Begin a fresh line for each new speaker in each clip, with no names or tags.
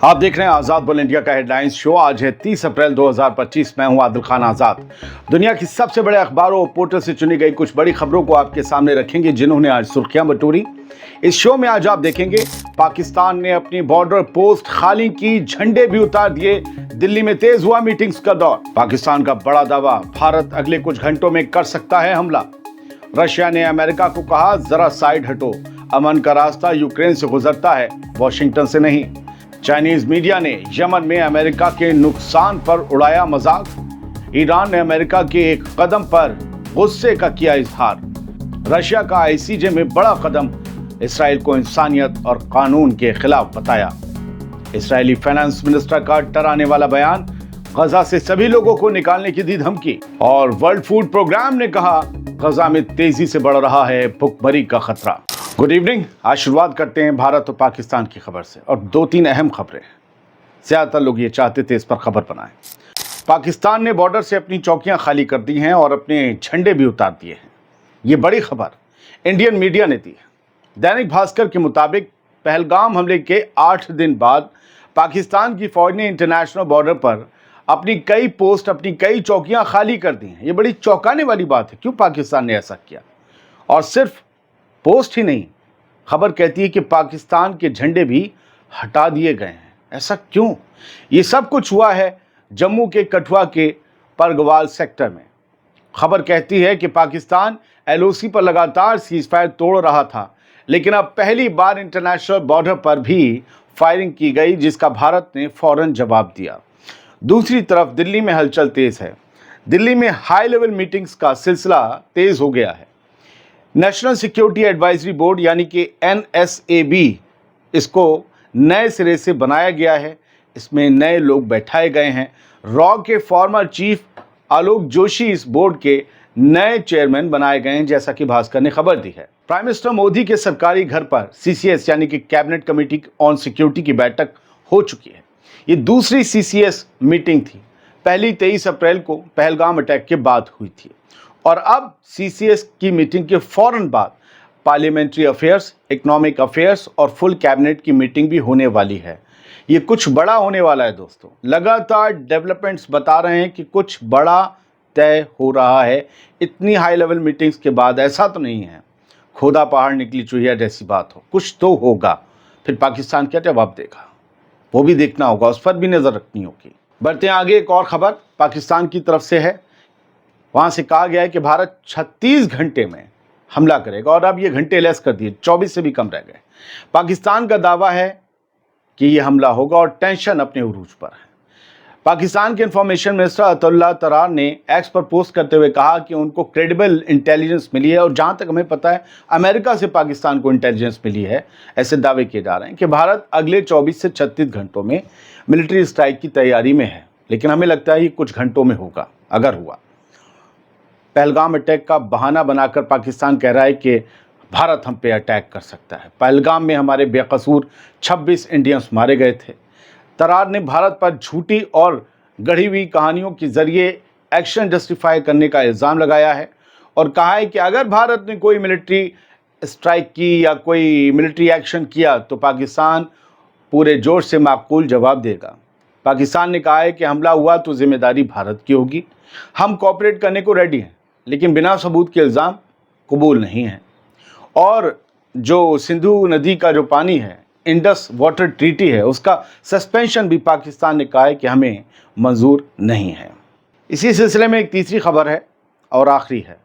आप देख रहे हैं आजाद बोल इंडिया का हेडलाइंस शो। आज है 30 अप्रैल 2025। मैं हूं आदिल खान आजाद। दुनिया की सबसे बड़े अखबारों और पोर्टल से चुनी गई कुछ बड़ी खबरों को आपके सामने रखेंगे, जिन्होंने आज सुर्खियां बटोरी। इस शो में आज आप देखेंगे पाकिस्तान ने अपनी बॉर्डर पोस्ट खाली की, झंडे भी उतार दिए, दिल्ली में तेज हुआ मीटिंग्स का दौर। पाकिस्तान का बड़ा दावा, भारत अगले कुछ घंटों में कर सकता है हमला। रशिया ने अमेरिका को कहा जरा साइड हटो, अमन का रास्ता यूक्रेन से गुजरता है, वॉशिंगटन से नहीं। चाइनीज मीडिया ने यमन में अमेरिका के नुकसान पर उड़ाया मजाक। ईरान ने अमेरिका के एक कदम पर गुस्से का किया इजहार। रशिया का आईसीजे में बड़ा कदम, इसराइल को इंसानियत और कानून के खिलाफ बताया। इस्राएली फाइनेंस मिनिस्टर का डराने वाला बयान, गजा से सभी लोगों को निकालने की दी धमकी। और वर्ल्ड फूड प्रोग्राम ने कहा गजा में तेजी से बढ़ रहा है भुखमरी का खतरा। Good evening. आज शुरुआत करते हैं भारत और पाकिस्तान की खबर से, और दो तीन अहम खबरें। ज्यादातर लोग ये चाहते थे इस पर खबर बनाएं। पाकिस्तान ने बॉर्डर से अपनी चौकियां खाली कर दी हैं और अपने झंडे भी उतार दिए हैं। ये बड़ी खबर इंडियन मीडिया ने दी है। दैनिक भास्कर के मुताबिक पहलगाम हमले के 8 दिन बाद पाकिस्तान की फौज ने इंटरनेशनल बॉर्डर पर अपनी कई पोस्ट, अपनी कई चौकियां खाली कर दी हैं। ये बड़ी चौंकाने वाली बात है। क्यों पाकिस्तान ने ऐसा किया? और सिर्फ पोस्ट ही नहीं, खबर कहती है कि पाकिस्तान के झंडे भी हटा दिए गए हैं। ऐसा क्यों? ये सब कुछ हुआ है जम्मू के कठुआ के परगवाल सेक्टर में। खबर कहती है कि पाकिस्तान एलओसी पर लगातार सीजफायर तोड़ रहा था, लेकिन अब पहली बार इंटरनेशनल बॉर्डर पर भी फायरिंग की गई, जिसका भारत ने फौरन जवाब दिया। दूसरी तरफ दिल्ली में हलचल तेज है। दिल्ली में हाई लेवल मीटिंग्स का सिलसिला तेज हो गया है। नेशनल सिक्योरिटी एडवाइजरी बोर्ड यानी कि एनएसएबी, इसको नए सिरे से बनाया गया है। इसमें नए लोग बैठाए गए हैं। रॉ के फॉर्मर चीफ आलोक जोशी इस बोर्ड के नए चेयरमैन बनाए गए हैं, जैसा कि भास्कर ने खबर दी है। प्राइम मिनिस्टर मोदी के सरकारी घर पर सीसीएस यानी कि कैबिनेट कमेटी ऑन सिक्योरिटी की बैठक हो चुकी है। ये दूसरी सीसीएस मीटिंग थी। पहली 23 अप्रैल को पहलगाम अटैक के बाद हुई थी, और अब सीसीएस की मीटिंग के फौरन बाद पार्लियामेंट्री अफेयर्स, इकोनॉमिक अफेयर्स और फुल कैबिनेट की मीटिंग भी होने वाली है। ये कुछ बड़ा होने वाला है दोस्तों। लगातार डेवलपमेंट्स बता रहे हैं कि कुछ बड़ा तय हो रहा है। इतनी हाई लेवल मीटिंग्स के बाद ऐसा तो नहीं है खोदा पहाड़ निकली चुहिया जैसी बात हो। कुछ तो होगा। फिर पाकिस्तान क्या जवाब देगा, वो भी देखना होगा, उस पर भी नजर रखनी होगी। बढ़ते हैं आगे। एक और खबर पाकिस्तान की तरफ से है। वहां से कहा गया है कि भारत 36 घंटे में हमला करेगा, और अब ये घंटे लेस कर दिए, 24 से भी कम रह गए। पाकिस्तान का दावा है कि ये हमला होगा और टेंशन अपने उरूज पर है। पाकिस्तान के इंफॉर्मेशन मिनिस्टर अताउल्लाह तरार ने एक्स पर पोस्ट करते हुए कहा कि उनको क्रेडिबल इंटेलिजेंस मिली है, और जहां तक हमें पता है अमेरिका से पाकिस्तान को इंटेलिजेंस मिली है। ऐसे दावे किए जा रहे हैं कि भारत अगले 24 से 36 घंटों में मिलिट्री स्ट्राइक की तैयारी में है, लेकिन हमें लगता है ये कुछ घंटों में होगा। अगर हुआ, पहलगाम अटैक का बहाना बनाकर पाकिस्तान कह रहा है कि भारत हम पे अटैक कर सकता है। पहलगाम में हमारे बेकसूर 26 इंडियंस मारे गए थे। तरार ने भारत पर झूठी और गढ़ी हुई कहानियों के जरिए एक्शन जस्टिफाई करने का इल्ज़ाम लगाया है, और कहा है कि अगर भारत ने कोई मिलिट्री स्ट्राइक की या कोई मिलिट्री एक्शन किया तो पाकिस्तान पूरे जोश से माकूल जवाब देगा। पाकिस्तान ने कहा है कि हमला हुआ तो जिम्मेदारी भारत की होगी। हम कोऑपरेट करने को रेडी हैं, लेकिन बिना सबूत के इल्ज़ाम कबूल नहीं है। और जो सिंधु नदी का जो पानी है, इंडस वाटर ट्रीटी है, उसका सस्पेंशन भी पाकिस्तान ने कहा है कि हमें मंजूर नहीं है। इसी सिलसिले में एक तीसरी खबर है और आखिरी है।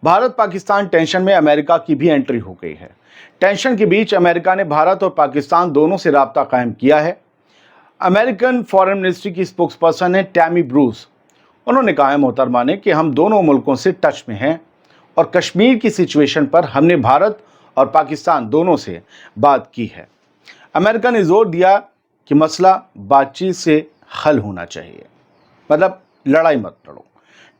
भारत पाकिस्तान टेंशन में अमेरिका की भी एंट्री हो गई है। टेंशन के बीच अमेरिका ने भारत और पाकिस्तान दोनों से राब्ता कायम किया है। अमेरिकन फॉरेन मिनिस्ट्री की स्पोक्सपर्सन है टैमी ब्रूस। उन्होंने कहा है मोहतरमा ने कि हम दोनों मुल्कों से टच में हैं, और कश्मीर की सिचुएशन पर हमने भारत और पाकिस्तान दोनों से बात की है। अमेरिका ने जोर दिया कि मसला बातचीत से हल होना चाहिए, मतलब लड़ाई मत लड़ो,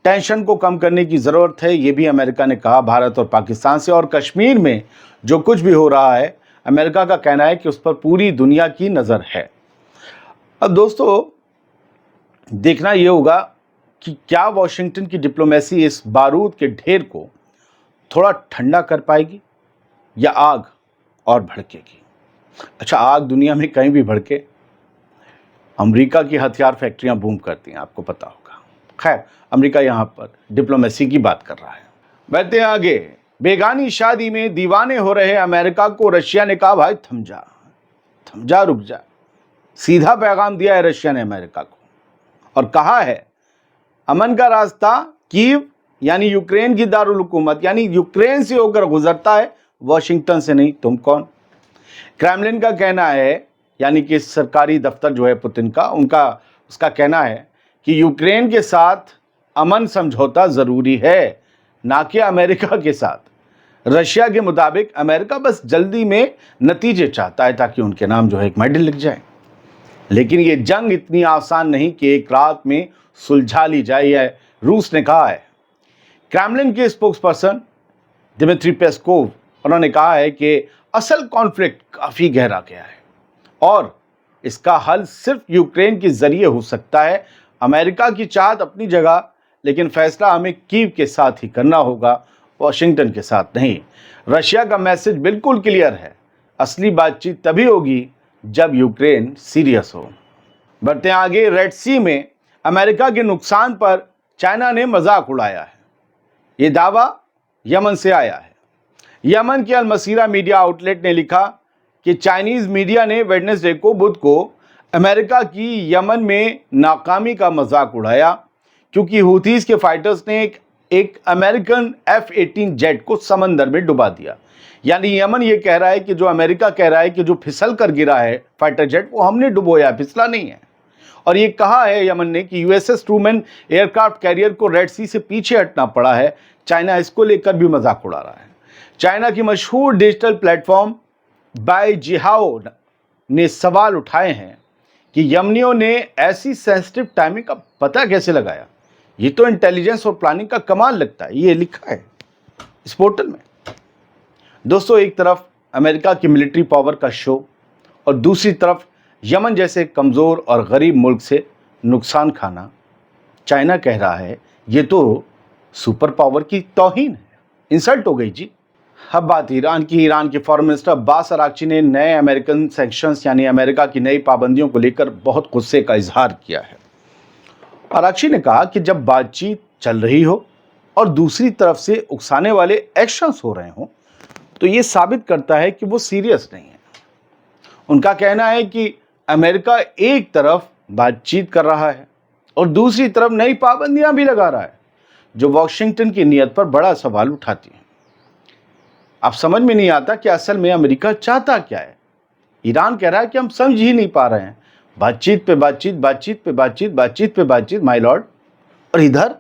टेंशन को कम करने की ज़रूरत है। ये भी अमेरिका ने कहा भारत और पाकिस्तान से। और कश्मीर में जो कुछ भी हो रहा है, अमेरिका का कहना है कि उस पर पूरी दुनिया की नज़र है। अब दोस्तों देखना ये होगा कि क्या वॉशिंगटन की डिप्लोमेसी इस बारूद के ढेर को थोड़ा ठंडा कर पाएगी, या आग और भड़केगी। अच्छा, आग दुनिया में कहीं भी भड़के, अमेरिका की हथियार फैक्ट्रियां बूम करती हैं, आपको पता होगा। खैर, अमेरिका यहाँ पर डिप्लोमेसी की बात कर रहा है। बढ़ते हैं आगे। बेगानी शादी में दीवाने हो रहे अमेरिका को रशिया ने कहा, भाई थम जा, रुक जा। सीधा पैगाम दिया है रशिया ने अमेरिका को और कहा है, अमन का रास्ता कीव यानी यूक्रेन की दारुल हुकूमत यानी यूक्रेन से होकर गुजरता है, वॉशिंगटन से नहीं। तुम कौन? क्रेमलिन का कहना है, यानी कि सरकारी दफ्तर जो है पुतिन का, उसका कहना है कि यूक्रेन के साथ अमन समझौता ज़रूरी है, ना कि अमेरिका के साथ। रशिया के मुताबिक अमेरिका बस जल्दी में नतीजे चाहता है ताकि उनके नाम जो है एक मेडल लिख जाए। लेकिन ये जंग इतनी आसान नहीं कि एक रात में सुलझा ली जाए, यह रूस ने कहा है। क्रेमलिन के स्पोक्सपर्सन दिमित्री पेस्कोव, उन्होंने कहा है कि असल कॉन्फ्लिक्ट काफ़ी गहरा गया है और इसका हल सिर्फ यूक्रेन के जरिए हो सकता है। अमेरिका की चाहत अपनी जगह, लेकिन फैसला हमें कीव के साथ ही करना होगा, वॉशिंगटन के साथ नहीं। रशिया का मैसेज बिल्कुल क्लियर है, असली बातचीत तभी होगी जब यूक्रेन सीरियस हो। बढ़ते आगे। रेड सी में अमेरिका के नुकसान पर चाइना ने मजाक उड़ाया है। ये दावा यमन से आया है। यमन के अल मसीरा मीडिया आउटलेट ने लिखा कि चाइनीज मीडिया ने वेडनेसडे को बुध को अमेरिका की यमन में नाकामी का मजाक उड़ाया क्योंकि हूथीज के फाइटर्स ने एक अमेरिकन F-18 जेट को समंदर में डुबा दिया। यानी यमन ये कह रहा है कि जो अमेरिका कह रहा है कि जो फिसल कर गिरा है फाइटर जेट, वो हमने डुबोया, फिसला नहीं है। और ये कहा है यमन ने कि USS ट्रूमैन एयरक्राफ्ट कैरियर को रेड सी से पीछे हटना पड़ा है। चाइना इसको लेकर भी मजाक उड़ा रहा है। चाइना की मशहूर डिजिटल प्लेटफॉर्म बाइजिहाओ ने सवाल उठाए हैं कि यमनियों ने ऐसी सेंसिटिव टाइमिंग का पता कैसे लगाया। ये तो इंटेलिजेंस और प्लानिंग का कमाल लगता है, ये लिखा है इस पोर्टल में। दोस्तों, एक तरफ अमेरिका की मिलिट्री पावर का शो और दूसरी तरफ यमन जैसे कमज़ोर और गरीब मुल्क से नुकसान खाना। चाइना कह रहा है ये तो सुपर पावर की तौहीन है, इंसल्ट हो गई जी। अब बात ईरान की। ईरान के फॉरेन मिनिस्टर अब्बास अराक्ची ने नए अमेरिकन सैंक्शंस यानी अमेरिका की नई पाबंदियों को लेकर बहुत गुस्से का इजहार किया है। अराक्ची ने कहा कि जब बातचीत चल रही हो और दूसरी तरफ से उकसाने वाले एक्शंस हो रहे हों तो ये साबित करता है कि वो सीरियस नहीं है। उनका कहना है कि अमेरिका एक तरफ बातचीत कर रहा है और दूसरी तरफ नई पाबंदियां भी लगा रहा है जो वॉशिंगटन की नीयत पर बड़ा सवाल उठाती हैं। अब समझ में नहीं आता कि असल में अमेरिका चाहता क्या है। ईरान कह रहा है कि हम समझ ही नहीं पा रहे हैं, बातचीत पे बातचीत, बातचीत पे बातचीत, बातचीत पे बातचीत माय लॉर्ड, और इधर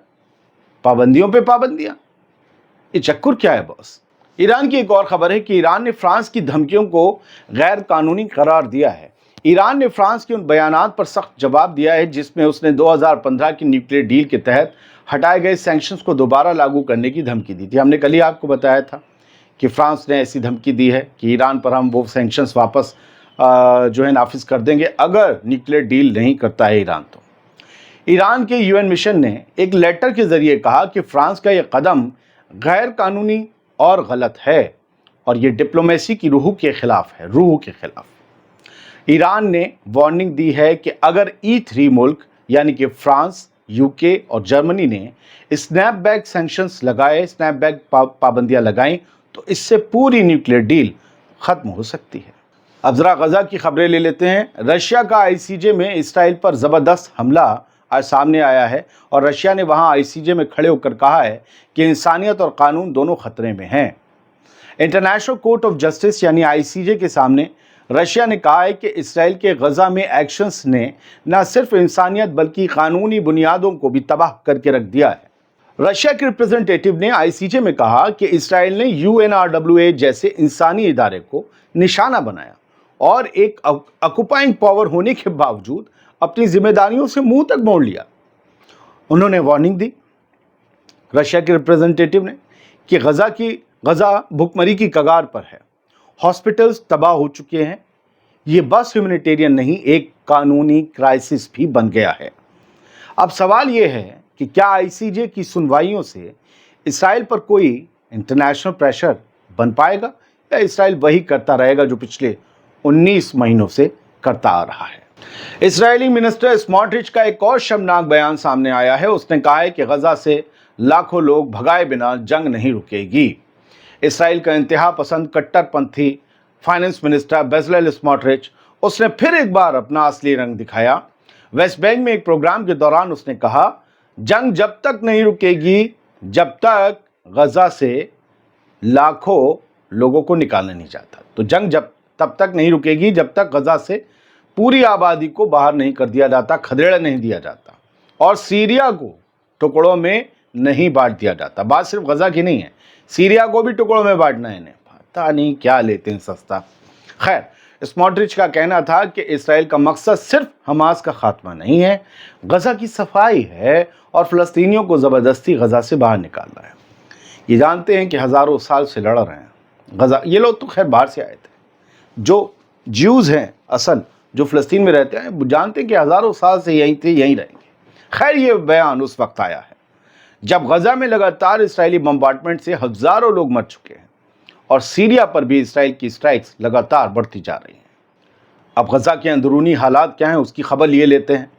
पाबंदियों पे पाबंदियां। ये चक्कर क्या है बॉस? ईरान की एक और खबर है कि ईरान ने फ्रांस की धमकियों को गैर कानूनी करार दिया है। ईरान ने फ्रांस के उन बयानात पर सख्त जवाब दिया है जिसमें उसने 2015 की न्यूक्लियर डील के तहत हटाए गए सैंक्शंस को दोबारा लागू करने की धमकी दी थी। हमने कल ही आपको बताया था कि फ्रांस ने ऐसी धमकी दी है कि ईरान पर हम वो सैंक्शंस वापस जो है नाफिज कर देंगे अगर न्यूक्लियर डील नहीं करता है ईरान। तो ईरान के UN मिशन ने एक लेटर के ज़रिए कहा कि फ्रांस का ये कदम गैर कानूनी और गलत है और ये डिप्लोमेसी की रूह के खिलाफ है, रूह के खिलाफ। ईरान ने वार्निंग दी है कि अगर E3 मुल्क यानी कि फ्रांस, UK और जर्मनी ने स्नैपबैक सैंक्शंस लगाए, स्नैपबैक पाबंदियां लगाई तो इससे पूरी न्यूक्लियर डील ख़त्म हो सकती है। अब ज़रा गज़ा की खबरें ले लेते हैं। रशिया का ICJ में इसराइल पर ज़बरदस्त हमला आज सामने आया है और रशिया ने वहां ICJ में खड़े होकर कहा है कि इंसानियत और कानून दोनों खतरे में हैं। इंटरनेशनल कोर्ट ऑफ जस्टिस यानी ICJ के सामने रशिया ने कहा है कि इसराइल के गज़ा में एक्शंस ने न सिर्फ इंसानियत बल्कि कानूनी बुनियादों को भी तबाह करके रख दिया है। रशिया के रिप्रेजेंटेटिव ने ICJ में कहा कि इसराइल ने UNRWA जैसे इंसानी इदारे को निशाना बनाया और एक ऑक्युपाइंग पावर होने के बावजूद अपनी जिम्मेदारियों से मुंह तक मोड़ लिया। उन्होंने वार्निंग दी, रशिया के रिप्रेजेंटेटिव ने, कि गज़ा भुखमरी की कगार पर है, हॉस्पिटल्स तबाह हो चुके हैं, ये बस ह्यूमैनिटेरियन नहीं एक कानूनी क्राइसिस भी बन गया है। अब सवाल ये है कि क्या ICJ की सुनवाइयों से इसराइल पर कोई इंटरनेशनल प्रेशर बन पाएगा या इसराइल वही करता रहेगा जो पिछले 19 महीनों से करता आ रहा है। इसराइली मिनिस्टर स्मोट्रिच का एक और शर्मनाक बयान सामने आया है। उसने कहा है कि गजा से लाखों लोग भगाए बिना जंग नहीं रुकेगी। इसराइल का इंतहा पसंद कट्टरपंथी फाइनेंस मिनिस्टर बेजलेल स्मोट्रिच उसने फिर एक बार अपना असली रंग दिखाया। वेस्ट बैंक में एक प्रोग्राम के दौरान उसने कहा, जंग जब तक नहीं रुकेगी जब तक गजा से लाखों लोगों को निकाला नहीं जाता। तो जंग तब तक नहीं रुकेगी जब तक गजा से पूरी आबादी को बाहर नहीं कर दिया जाता, खदेड़ नहीं दिया जाता और सीरिया को टुकड़ों में नहीं बांट दिया जाता। बात सिर्फ गजा की नहीं है, सीरिया को भी टुकड़ों में बांटना है इन्हें। पता नहीं क्या लेते हैं सस्ता। खैर, स्मोट्रिच का कहना था कि इसराइल का मकसद सिर्फ हमास का खात्मा नहीं है, गजा की सफाई है और फ़लस्तीनियों को ज़बरदस्ती गजा से बाहर निकालना है। ये जानते हैं कि हज़ारों साल से लड़ रहे हैं गजा। ये लोग तो खैर बाहर से आए थे, जो ज्यूज़ हैं असल, जो फ़लस्तीन में रहते हैं, वो जानते हैं कि हज़ारों साल से यहीं थे, यहीं रहेंगे। खैर, ये बयान उस वक्त आया है जब गजा में लगातार इसराइली बम्बार्डमेंट से हज़ारों लोग मर चुके हैं और सीरिया पर भी इसराइल की स्ट्राइक्स लगातार बढ़ती जा रही हैं। अब गजा के अंदरूनी हालात क्या हैं उसकी खबर लिए लेते हैं।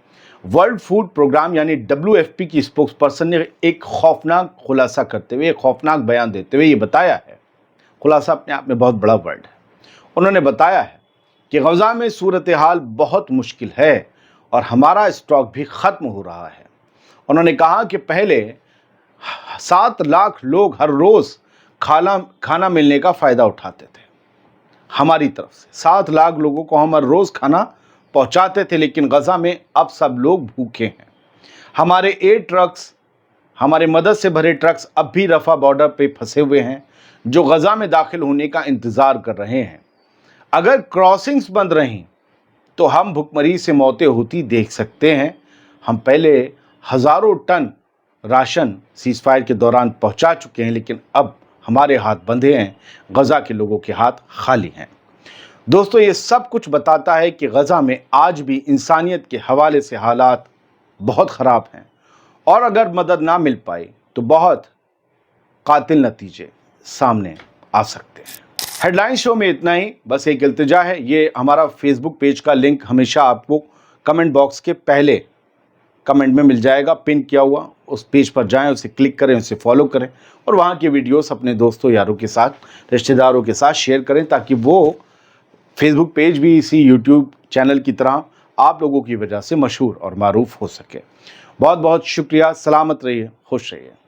वर्ल्ड फूड प्रोग्राम यानी WFP की स्पोक्स पर्सन ने एक खौफनाक खुलासा करते हुए, एक खौफनाक बयान देते हुए ये बताया है, खुलासा अपने आप में बहुत बड़ा वर्ड है। उन्होंने बताया है कि गजा में सूरत हाल बहुत मुश्किल है और हमारा स्टॉक भी ख़त्म हो रहा है। उन्होंने कहा कि पहले 7 लाख लोग हर रोज़ खाना मिलने का फ़ायदा उठाते थे। हमारी तरफ से 7 लाख लोगों को हम हर रोज़ खाना पहुंचाते थे, लेकिन गजा में अब सब लोग भूखे हैं। हमारे एयर ट्रक्स, हमारे मदद से भरे ट्रक्स अब भी रफ़ा बॉर्डर पे फंसे हुए हैं, जो गजा में दाखिल होने का इंतज़ार कर रहे हैं। अगर क्रॉसिंग्स बंद रहीं तो हम भुखमरी से मौतें होती देख सकते हैं। हम पहले हज़ारों टन राशन सीज़फायर के दौरान पहुंचा चुके हैं, लेकिन अब हमारे हाथ बंधे हैं, गजा के लोगों के हाथ खाली हैं। दोस्तों, ये सब कुछ बताता है कि गजा में आज भी इंसानियत के हवाले से हालात बहुत ख़राब हैं और अगर मदद ना मिल पाई तो बहुत कातिल नतीजे सामने आ सकते हैं। हेडलाइन शो में इतना ही। बस एक इल्तिजा है, ये हमारा फेसबुक पेज का लिंक हमेशा आपको कमेंट बॉक्स के पहले कमेंट में मिल जाएगा, पिन किया हुआ। उस पेज पर जाएं, उसे क्लिक करें, उसे फॉलो करें और वहाँ के वीडियोस अपने दोस्तों यारों के साथ, रिश्तेदारों के साथ शेयर करें, ताकि वो फेसबुक पेज भी इसी यूट्यूब चैनल की तरह आप लोगों की वजह से मशहूर और मारूफ हो सके। बहुत बहुत शुक्रिया। सलामत रहिए, खुश रहिए।